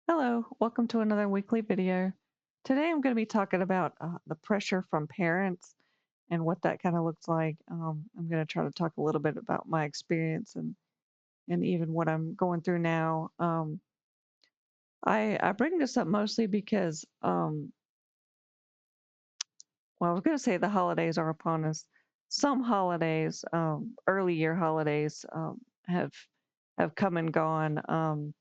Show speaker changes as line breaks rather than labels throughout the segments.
Hello, welcome to another weekly video. Today I'm going to be talking about the pressure from parents and what that kind of looks like. I'm going to try to talk a little bit about my experience and even what I'm going through now. I bring this up mostly because, well, I was going to say the holidays are upon us. Some holidays, early year holidays, have come and gone.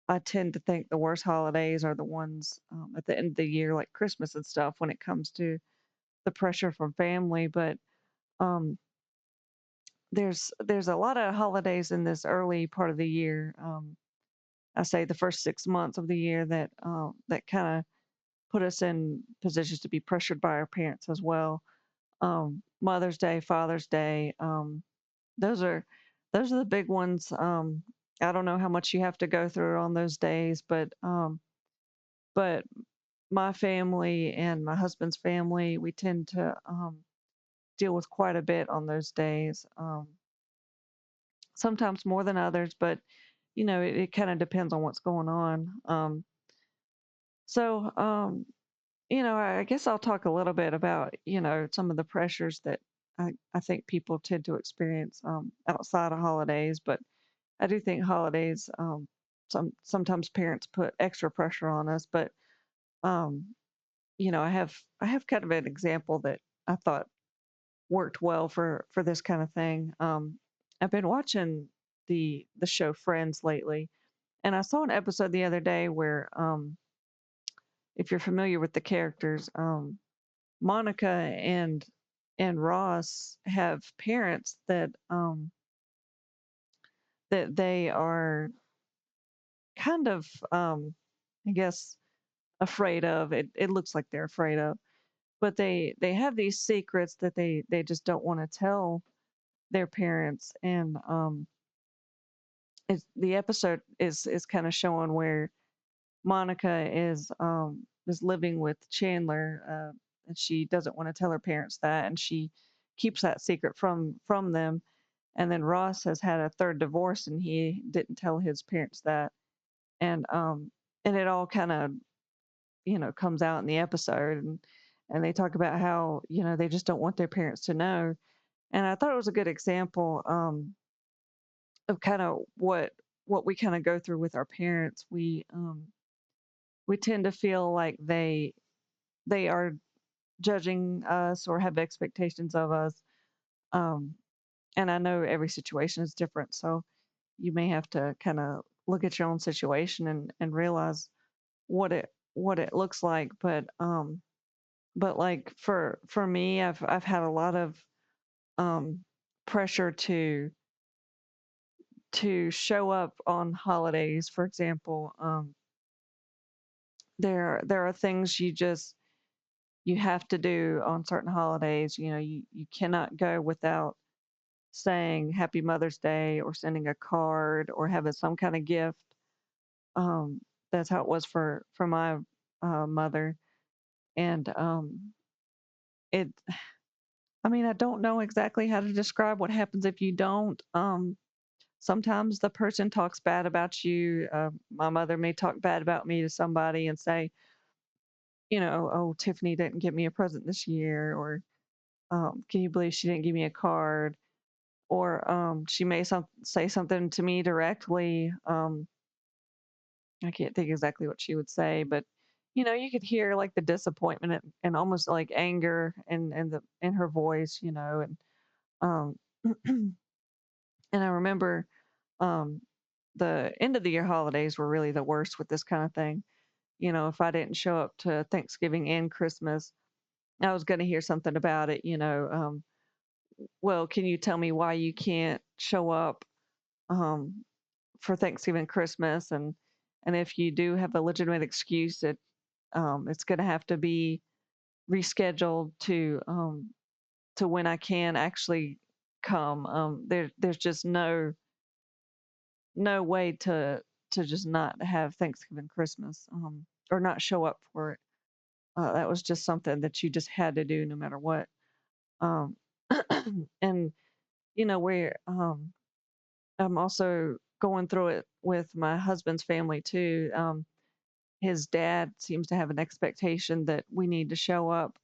I tend to think the worst holidays are the ones at the end of the year, like Christmas and stuff, when it comes to the pressure from family. But um, there's a lot of holidays in this early part of the year. I say the first 6 months of the year that kind of put us in positions to be pressured by our parents as well. Mother's Day, Father's Day, those are those are the big ones. I don't know how much you have to go through on those days, but my family and my husband's family, we tend to deal with quite a bit on those days. Sometimes more than others, but it kind of depends on what's going on. So, I guess I'll talk a little bit about, some of the pressures that I think people tend to experience outside of holidays, but I do think holidays, sometimes parents put extra pressure on us, but um, I have kind of an example that I thought worked well for this kind of thing. I've been watching the show Friends lately, and I saw an episode the other day where, if you're familiar with the characters, Monica and Ross have parents that they are kind of, I guess, afraid of. It looks like they're afraid of, but they have these secrets that they just don't want to tell their parents. And the episode is kind of showing where Monica is living with Chandler, and she doesn't want to tell her parents that, and she keeps that secret from them. And then Ross has had a third divorce, and he didn't tell his parents that, and it all kind of comes out in the episode, and they talk about how they just don't want their parents to know. And I thought it was a good example. Of kind of what we kind of go through with our parents. We tend to feel like they are judging us or have expectations of us. Um, and I know every situation is different, so you may have to kind of look at your own situation and realize what it looks like. But like for me, I've had a lot of um pressure to show up on holidays. For example, there are things you have to do on certain holidays. You cannot go without saying Happy Mother's Day or sending a card or having some kind of gift. Um, that's how it was for my mother. And it, I mean, I don't know exactly how to describe what happens if you don't. Sometimes the person talks bad about you. My mother may talk bad about me to somebody and say, oh, Tiffany didn't get me a present this year, or can you believe she didn't give me a card? Or she may say something to me directly. I can't think exactly what she would say, but you could hear like the disappointment and almost like anger in her voice, and um, and I remember um, the end of the year holidays were really the worst with this kind of thing. If I didn't show up to Thanksgiving and Christmas, I was going to hear something about it. Well, can you tell me why you can't show up um, for Thanksgiving, Christmas, and if you do have a legitimate excuse, it's going to have to be rescheduled to when I can actually come. There's just no way to just not have Thanksgiving, Christmas, or not show up for it. That was just something that you just had to do no matter what. Um, and where I'm also going through it with my husband's family too. His dad seems to have an expectation that we need to show up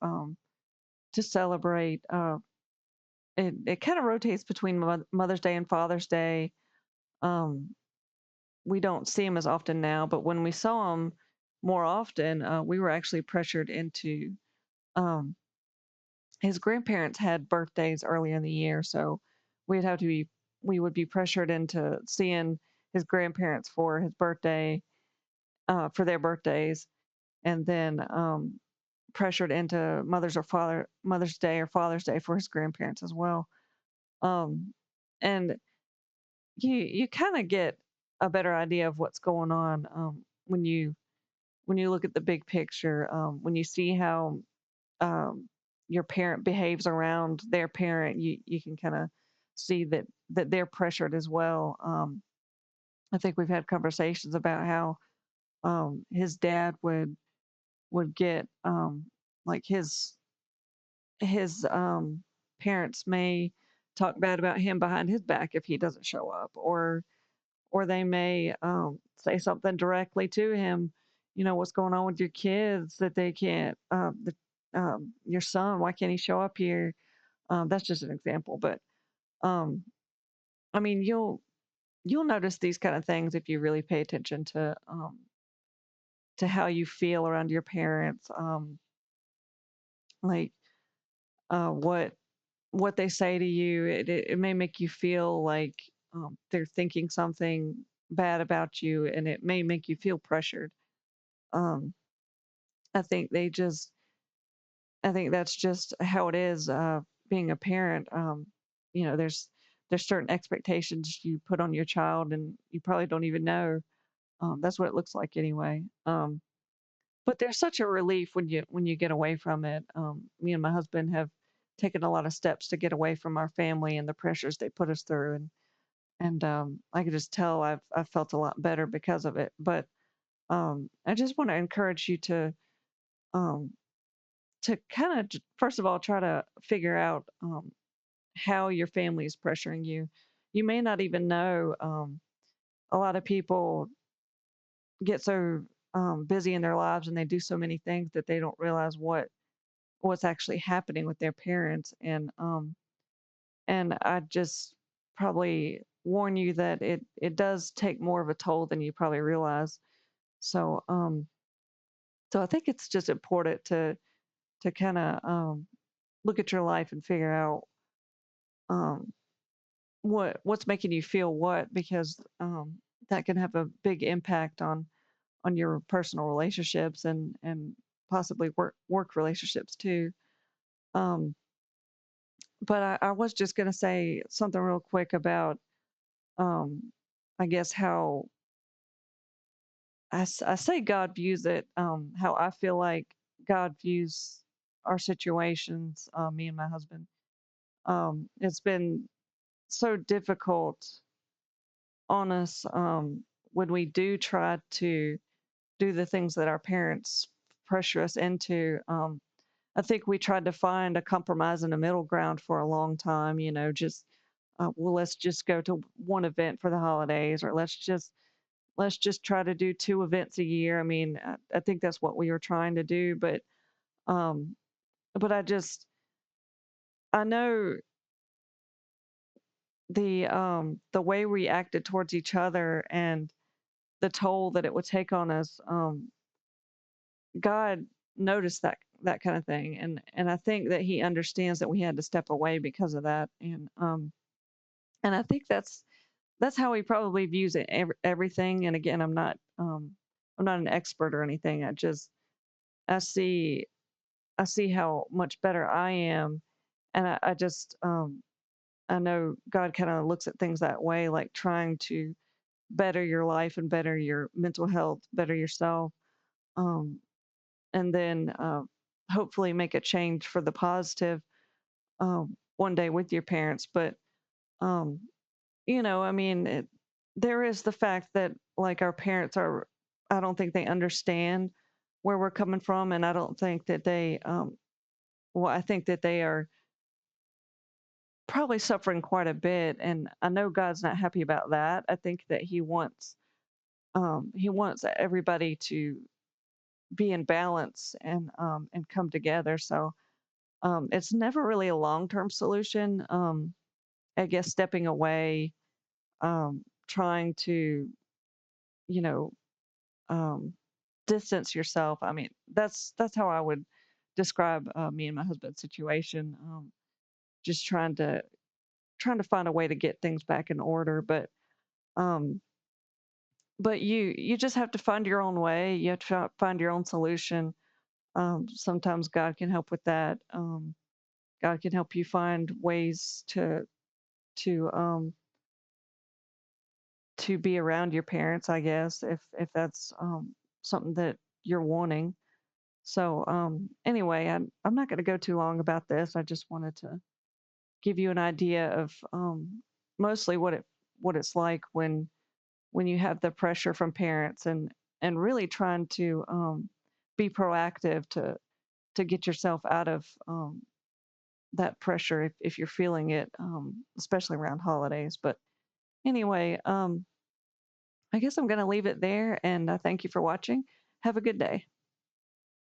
to celebrate. It kind of rotates between Mother's Day and Father's Day. Um, we don't see him as often now, but when we saw him more often, we were actually pressured into. Um, his grandparents had birthdays earlier in the year, so we'd have to be we would be pressured into seeing his grandparents for his birthday, for their birthdays, and then pressured into Mother's Day or Father's Day for his grandparents as well. Um, and you kind of get a better idea of what's going on when you look at the big picture. When you see how um, your parent behaves around their parent, you can kind of see that they're pressured as well. I think we've had conversations about how his dad would get like his parents may talk bad about him behind his back if he doesn't show up, or they may say something directly to him. What's going on with your kids that they can't, your son, why can't he show up here? That's just an example, but um, I mean, you'll notice these kind of things if you really pay attention to how you feel around your parents, like what they say to you. It may make you feel like they're thinking something bad about you, and it may make you feel pressured. Um, I think they just I think that's just how it is, being a parent. There's certain expectations you put on your child, and you probably don't even know. That's what it looks like anyway. But there's such a relief when you get away from it. Me and my husband have taken a lot of steps to get away from our family and the pressures they put us through, and I could just tell I've felt a lot better because of it. But I just want to encourage you um, to kind of first of all try to figure out how your family is pressuring you. You may not even know. A lot of people get so busy in their lives and they do so many things that they don't realize what's actually happening with their parents. And I just probably warn you that it does take more of a toll than you probably realize. So so I think it's just important to kind of look at your life and figure out um, what's making you feel what, because that can have a big impact on your personal relationships and possibly work relationships too. Um, but I was just going to say something real quick about um, I guess how I say God views it, how I feel like God views our situations, me and my husband. It's been so difficult on us when we do try to do the things that our parents pressure us into. I think we tried to find a compromise in a middle ground for a long time, just well, let's just go to one event for the holidays, or let's just try to do two events a year. I mean, I think that's what we were trying to do, um, but I know the way we acted towards each other and the toll that it would take on us. God noticed that kind of thing, and I think that He understands that we had to step away because of that, and I think that's how He probably views it, everything. And again, I'm not an expert or anything. I see I see how much better I am, and I just I know God kind of looks at things that way, like trying to better your life and better your mental health, better yourself, um, and then hopefully make a change for the positive one day with your parents. But um, I mean, there is the fact that like our parents are, I don't think they understand where we're coming from, and I don't think that they, well, I think that they are probably suffering quite a bit, and I know God's not happy about that. I think that he wants everybody to be in balance and come together. So it's never really a long-term solution. I guess stepping away, trying to, you know, um, distance yourself. I mean, that's how I would describe me and my husband's situation. Just trying to find a way to get things back in order, um, but you just have to find your own way. You have to find your own solution. Sometimes God can help with that. God can help you find ways to um, to be around your parents, I guess, if that's something that you're wanting. So anyway, I'm not going to go too long about this. I just wanted to give you an idea of mostly what it's like when you have the pressure from parents and really trying to be proactive to get yourself out of that pressure if you're feeling it, especially around holidays. But anyway, I guess I'm going to leave it there, and I thank you for watching. Have a good day.